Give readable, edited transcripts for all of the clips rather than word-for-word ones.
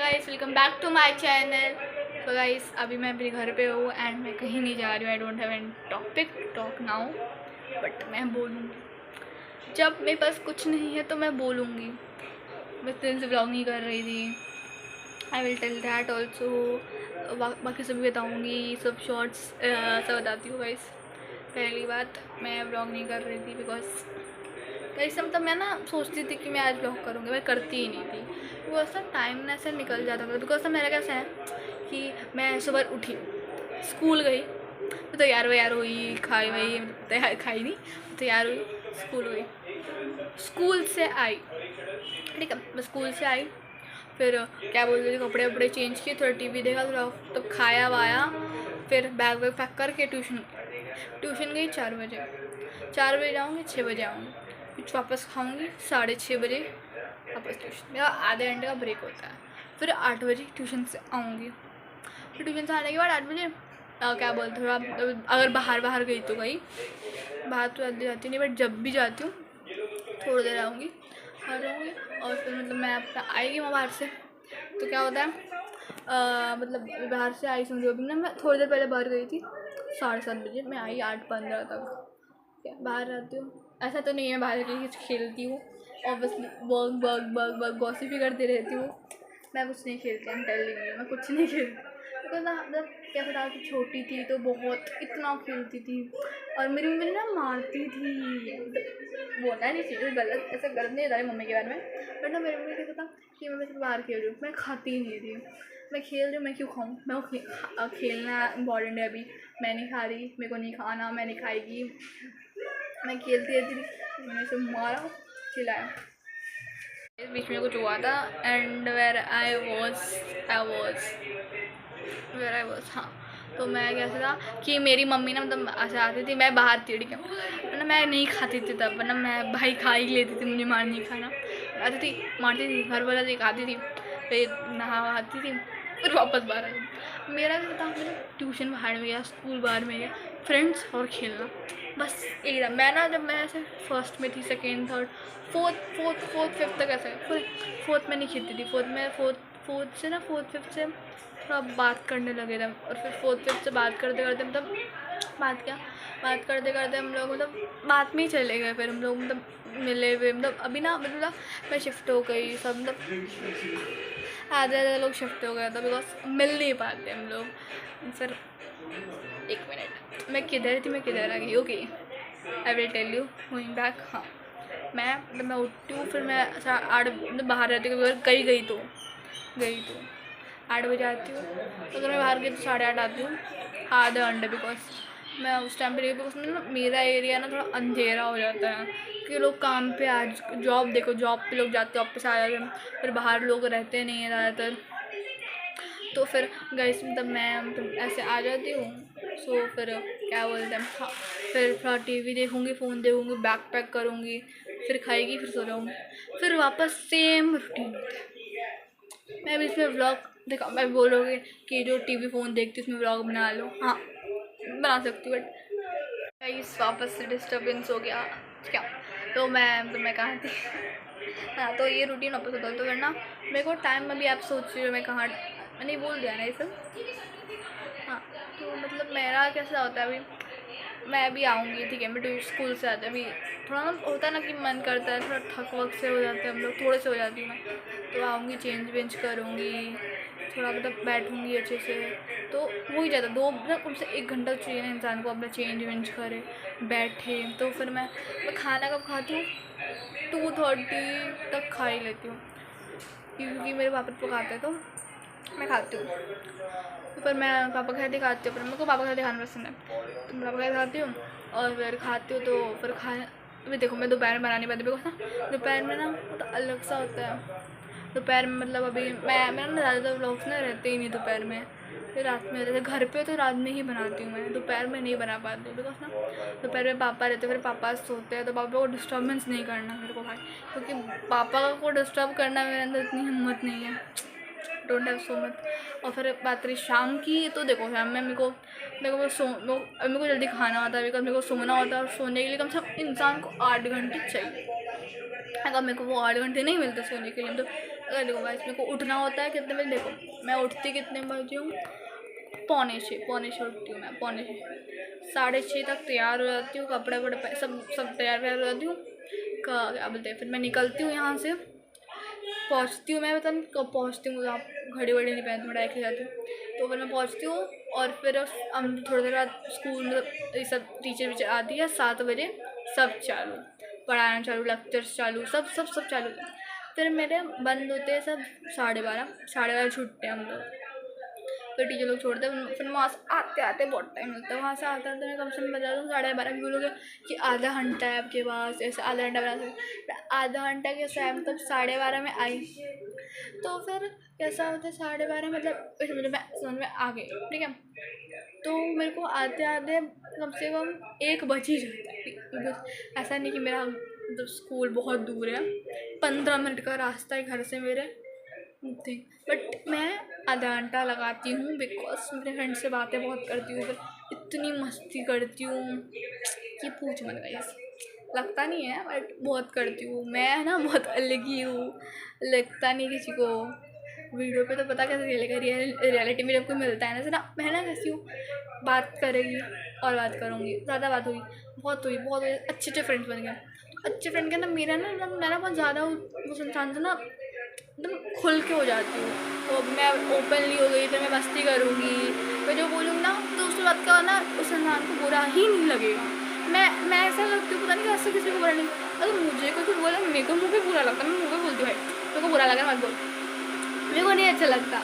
Guys, welcome back to my channel. तो guys, अभी मैं अपने घर पे हूँ एंड मैं कहीं नहीं जा रही हूँ। I don't have any topic talk now, but मैं बोलूँगी। जब मेरे पास कुछ नहीं है तो मैं बोलूँगी। मैं दिन से ब्लॉग नहीं कर रही थी। I will tell that also. बाकी सब भी बताऊँगी, सब शॉर्ट्स सब बताती हूँ गाइस। पहली बात, मैं ब्लॉग नहीं कर रही थी बिकॉज ऐसे मतलब मैं ना सोचती थी कि मैं आज ब्लॉग करूँगी, मैं करती ही नहीं थी। बिकॉज ना टाइम ना ऐसे निकल जाता था। बिकॉज ना मेरा कैसा है कि मैं सुबह उठी, स्कूल गई, तो तैयार वैयार हुई, खाई वही, तैयार खाई नहीं, तैयार हुई, स्कूल गई, स्कूल से आई, ठीक है। मैं स्कूल से आई, फिर क्या बोलते थे, कपड़े वपड़े चेंज किए, थोड़ा टीवी देखा, थोड़ा तब खाया वाया, फिर बैग वैग पैक करके ट्यूशन गई 4 बजे। 4 बजे जाऊँगी, 6 बजे आऊँगी, कुछ वापस खाऊँगी, 6:30 बजे वापस ट्यूशन। मेरा आधे घंटे का ब्रेक होता है। फिर 8 बजे ट्यूशन से आऊँगी। फिर ट्यूशन से आने के बाद 8 बजे क्या बोलते हो आप, अगर बाहर गई तो गई, बाहर तो जाती नहीं, बट जब भी जाती हूँ थोड़ी देर आऊँगी, आ जाऊँगी। और फिर मतलब मैं अपना आएगी मैं बाहर से, तो क्या होता है, मतलब बाहर से आई समझो। अभी ना मैं थोड़ी देर पहले बाहर गई थी, 7:30 बजे, मैं आई 8:15 तक। बाहर रहती हूँ, ऐसा तो नहीं है बाहर की खेलती हूँ, obviously work work work work gossip ही करती रहती हूँ। मैं कुछ नहीं खेलती, I'm telling you, मैं कुछ नहीं खेलती। बिकॉज ना मतलब क्या पता कि छोटी थी तो बहुत इतना खेलती थी, और मेरी मम्मी ना मारती थी। बोलना नहीं चाहिए, गलत, ऐसा गलत नहीं था मम्मी के बारे में, बट ना मेरी मम्मी कैसा था कि मैं सिर्फ बाहर खेल रही हूँ, मैं खाती ही नहीं थी। मैं खेल रही हूँ, मैं क्यों खाऊँ, मैं खेलना इम्पॉर्टेंट है अभी। मैं नहीं खा रही, मेरे को नहीं खाना, मैं नहीं खाएगी, मैं खेलती रहती थी। मैंने उसे मारा, चिल्लाया। इस बीच में कुछ हुआ था एंड वेर आई वॉज हाँ। तो मैं कैसे था कि मेरी मम्मी ना मतलब ऐसा आती थी, मैं बाहर थी, ठीक है, वरना मैं नहीं खाती थी तब, वरना मैं भाई खा ही लेती थी, मुझे मार नहीं खाना आती थी, मारती थी, घर वाला थी, खाती थी, फिर नहा आती थी, फिर वापस बाहर आ गई। मेरा भी था, मेरा ट्यूशन बाहर में गया, स्कूल बाहर में गया, फ्रेंड्स और खेलना, बस एक था। मैं ना जब मैं ऐसे फर्स्ट में थी, सेकेंड, थर्ड, फोर्थ फिफ्थ तक ऐसे, फिर फोर्थ में नहीं खेलती थी, फोर्थ फिफ्थ से थोड़ा बात करने लगे थे, और फिर फोर्थ फिफ्थ से बात करते करते मतलब बात करते करते हम लोग मतलब बात में ही चले गए। फिर हम लोग मतलब मिले हुए, मतलब अभी ना मतलब मैं शिफ्ट हो गई, सब मतलब आधे लोग शिफ्ट हो गए, तो बिकॉज मिल नहीं पाते हम लोग। फिर एक मिनट, मैं किधर आ गई, okay, I will tell you going back. हाँ, मैं उठती हूँ, फिर मैं 8 मतलब बाहर रहती हूँ, अगर गई तो 8 बजे आती हूँ, तो अगर मैं बाहर गई तो 8:30 आती हूँ, आधे घंटे, बिकॉज मैं उस टाइम पे बिकॉज ना मेरा एरिया ना थोड़ा अंधेरा हो जाता है, क्योंकि लोग काम पे आज जॉब देखो, जॉब पे लोग जाते हैं, वापस आ जाते हैं, फिर बाहर लोग रहते नहीं हैं ज़्यादातर। तो फिर गाइस मतलब मैं मतलब ऐसे आ जाती हूँ। सो फिर क्या बोलते हैं, हाँ, फिर थोड़ा टीवी देखूँगी, फ़ोन देखूँगी, बैग पैक करूँगी, फिर खाएगी, फिर सो जाऊँगी, फिर वापस सेम रूटीन। मैं भी इसमें व्लॉग देखा, मैं बोलोगे कि जो टीवी फ़ोन देखती उसमें व्लॉग बना लो, हाँ बना सकती हूँ, बट इस वापस से डिस्टर्बेंस हो गया क्या, तो मैं कहाँ थी। हाँ, तो ये रूटीन वापस होता है, तो फिर ना मेरे को टाइम, अभी आप सोच रहे हो मैं कहाँ, मैंने बोल दिया ना ये सब। हाँ, तो मतलब मेरा कैसा होता है, अभी मैं अभी आऊँगी, ठीक है, मैं स्कूल से आते अभी थोड़ा ना होता है ना कि मन करता है, थोड़ा थक वक से हो जाते हैं हम लोग, थोड़े से हो जाती हूँ मैं, तो आऊँगी, चेंज वेंज करूँगी, थोड़ा मतलब बैठूँगी अच्छे से, तो हो ही जाता है। 2 मतलब कम से 1 घंटा चाहिए ना इंसान को अपना चेंज वेंज करे, बैठे। तो फिर मैं खाना कब खाती हूँ, 2:30 तक खा ही लेती हूँ, क्योंकि मेरे पापा पकाते हैं तो मैं खाती हूँ। तो फिर मैं पापा के साथ ही खाती हूँ, पर मेरे को पापा के साथ ही खाना पसंद है, तो मैं पापा के साथ खाती हूँ, और फिर खाती हूँ। तो फिर अभी देखो, मैं दोपहर में बना नहीं पाती, बिकॉज ना दोपहर में ना तो अलग सा होता है। दोपहर में मतलब अभी मेरा ना ज़्यादातर व्लॉग्स ना रहते ही नहीं दोपहर में, फिर रात में रहते, घर पे तो रात में ही बनाती हूँ मैं, दोपहर में नहीं बना पाती हूँ, बिकॉज ना दोपहर में पापा रहते, फिर पापा सोते हैं, तो पापा को डिस्टर्बेंस नहीं करना मेरे को भाई, क्योंकि पापा को डिस्टर्ब करना मेरे अंदर इतनी हिम्मत नहीं है, डोंट हैव सो मच। और फिर बात रही शाम की, तो देखो शाम में मेरे को जल्दी खाना होता है, बिकॉज मेरे को सोना होता है, और सोने के लिए कम से कम इंसान को 8 घंटे चाहिए। अगर मेरे को वो 8 घंटे नहीं मिलते सोने के लिए, तो देखो गाइस, मेरे को उठना होता है कितने बजे, देखो मैं उठती कितने बजे हूँ, पौने छः उठती हूँ मैं, पौने 6, 6:30 तक तैयार हो जाती हूँ, कपड़े वपड़े सब तैयार हो जाती हूँ। क्या बोलते हैं, फिर मैं निकलती हूँ यहाँ से, पहुँचती हूँ मैं, पता नहीं कब पहुँचती हूँ, आप घड़ी वड़ी नहीं पहनती, मैं डायरेक्ट ले जाती हूँ। तो फिर मैं पहुँचती हूँ और फिर हम थोड़ी देर बाद स्कूल मतलब ये सब टीचर वीचर आती है, 7 बजे सब चालू, पढ़ाना चालू, लेक्चर्स चालू, सब चालू। फिर मेरे बंद होते हैं सब 12:30 छूटते हैं हम लोग, फिर टीचर लोग छोड़ते हैं, फिर वहाँ से आते आते बहुत टाइम लगता है, वहाँ से आते आते मैं कम से कम बता दूँ 12:30 भी बोलोगे कि आधा घंटा है आपके पास, ऐसे आधा घंटा बना सकते, आधा घंटा कैसा है, मतलब 12:30 में आई, तो फिर कैसा होता है 12:30 मतलब समझ में आ गई, ठीक है। तो मेरे को आते आते कम से कम 1 बज ही जाता है, क्योंकि ऐसा नहीं कि मेरा मतलब स्कूल बहुत दूर है, 15 मिनट का रास्ता है घर से मेरे, बट मैं आधा घंटा लगाती हूँ, बिकॉज मेरे फ्रेंड से बातें बहुत करती हूँ, फिर इतनी मस्ती करती हूँ कि पूछ मत गाइस, लगता नहीं है बट बहुत करती हूँ मैं ना, बहुत अलग ही हूँ, लगता नहीं किसी को, वीडियो पे तो पता कैसे चलेगा, रियलिटी में जब कोई मिलता है ना, जैसे ना मैं ना कैसी हूँ, बात करेगी और बात करूँगी, ज़्यादा बात हुई, बहुत अच्छे फ्रेंड्स बन गए, अच्छे फ्रेंड के ना मेरा ना मतलब मैं ना बहुत ज़्यादा उस इंसान से ना एकदम खुल के हो जाती हूँ, तो मैं ओपनली हो गई, तो मैं मस्ती करूँगी, मैं जो बोलूँगी ना तो उसके बाद का ना उस इंसान को बुरा ही नहीं लगेगा, मैं ऐसा लगती हूँ, पता नहीं कैसे किसी को बुरा नहीं, अगर मुझे कोई कुछ बोला मेरे को मुझे बुरा लगता है, मैं मुझे बोलती हूँ भाई मेरे को बुरा लगा मत बोल, मेरे को नहीं अच्छा लगता।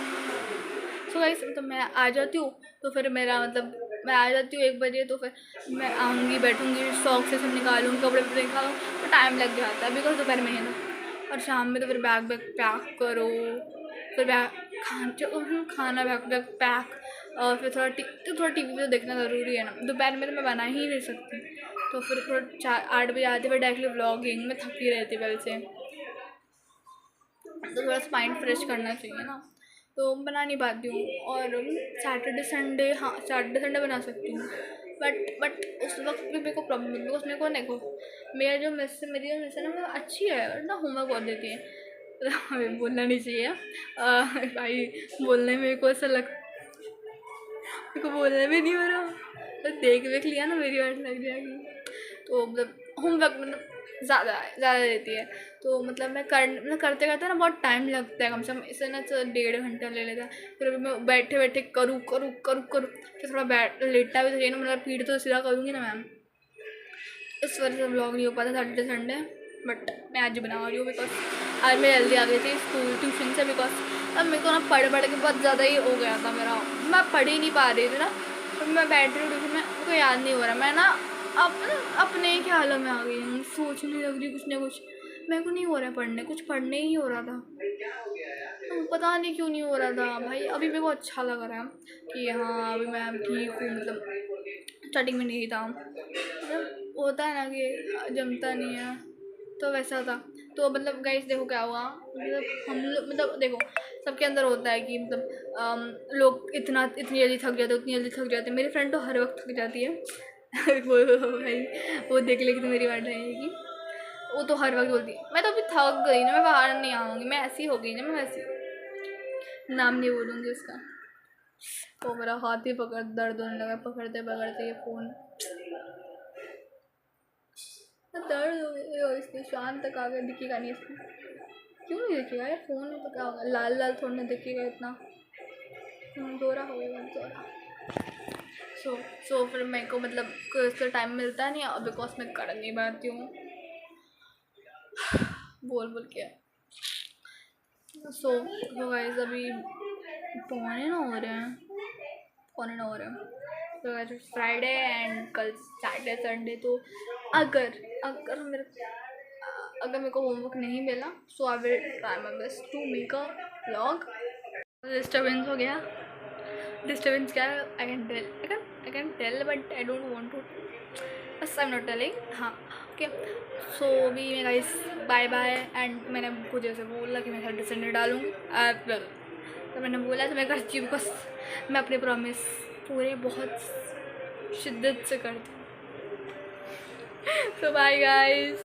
सो गाइस तो मैं आ जाती हूँ, तो फिर मेरा मतलब मैं आ जाती हूँ 1 बजे, तो फिर मैं आऊँगी, बैठूँगी, शौक से सब निकालूँगी, कपड़े वपड़े निकालूँ, तो टाइम लग जाता है, बिकॉज दोपहर में है ना, और शाम में तो फिर बैग पैक करो, फिर खाना बैग पैक, और फिर थोड़ा टीवी तो देखना ज़रूरी है ना, दोपहर में तो मैं बना ही नहीं सकती, तो फिर थोड़ा 8 बजे आती, फिर डायरेक्टली व्लॉगिंग में थकी रहती कल से, तो थोड़ा सा माइंड फ्रेश करना चाहिए ना, तो बना नहीं पाती हूँ, और सैटरडे संडे बना सकती हूँ, बट उस वक्त भी मेरे को प्रॉब्लम है, बिकॉज मेरे को देखो मेरी जो मिस है ना वो अच्छी है, बट ना होमवर्क बहुत देती है, हमें बोलना नहीं चाहिए भाई, बोलने में को ऐसा मेरे को बोलने भी नहीं हो रहा, तो देख लिया ना मेरी वाट लग जाएगी, तो मतलब होमवर्क मतलब ज़्यादा देती है, तो मतलब मैं करते करते ना बहुत टाइम लगता है, कम से कम इसे ना 1.5 घंटा ले लेता है, फिर अभी मैं बैठे करूँ, फिर थोड़ा लेटा भी चाहिए ना, मतलब पीठ तो सीधा करूँगी ना मैम, इस वजह से व्लॉग नहीं हो पाता सैटरडे संडे, बट मैं आज बना रही हूँ, बिकॉज आज मैं जल्दी आ गई थी स्कूल ट्यूशन से, बिकॉज अब मेरे को ना पढ़ के बहुत ज़्यादा ही हो गया था मेरा, मैं पढ़ ही नहीं पा रही थी ना, तो मैं बैठ रही हूँ ट्यूशन में, मेरे को याद नहीं हो रहा, मैं ना अपने ही ख्यालों में आ गई हूँ, सोचने लग रही कुछ ना कुछ, मेरे को नहीं हो रहा है कुछ पढ़ने ही हो रहा था, तो पता नहीं क्यों नहीं हो रहा था भाई, अभी मेरे को अच्छा लग रहा है कि हाँ अभी मैं ठीक हूँ, मतलब स्टार्टिंग में नहीं था, मतलब होता है ना कि जमता नहीं है, तो वैसा था, तो मतलब गाइस देखो क्या हुआ, मतलब हम लोग मतलब देखो सबके अंदर होता है कि मतलब लोग इतनी जल्दी थक जाते, मेरी फ्रेंड तो हर वक्त थक जाती है वो भाई वो देख लेगी तो मेरी बात रहेगी, वो तो हर वक्त बोलती है मैं तो अभी थक गई ना, मैं बाहर नहीं आऊँगी, मैं ऐसी हो गई ना, मैं वैसी नाम नहीं बोलूँगी उसका, तो मेरा हाथ ही दर्द होने लगा पकड़ते ये फ़ोन, दर्द हो गया, इसलिए शाम तक आ गया, दिखेगा नहीं इसमें, क्यों नहीं दिखेगा यार, फ़ोन में तो क्या होगा, लाल थोड़ा दिखेगा इतना, दोरा हो गया सो फिर मेरे को मतलब कोई टाइम मिलता नहीं है, बिकॉज मैं कर नहीं पाती हूँ बोल के, सो गाइस अभी पौने 9 हो रहे हैं, तो आज फ्राइडे एंड कल सैटरडे संडे, तो अगर मेरे को होमवर्क नहीं मिला, so I will try my best to make a vlog. Disturbance हो गया, डिस्टर्बेंस क्या है, I can tell but I don't want to, बस आई एम नॉट टेलिंग, हाँ ओके। सो अभी मैं गाइस बाय एंड मैंने कुछ ऐसे बोला कि मैं सैटरडे संडे डालूँगी, तो मैंने बोला तो मैं करती हूँ, बिकॉज मैं अपने प्रॉमिस पूरे बहुत शिद्दत से करती हूँ। सो बाय गाइस।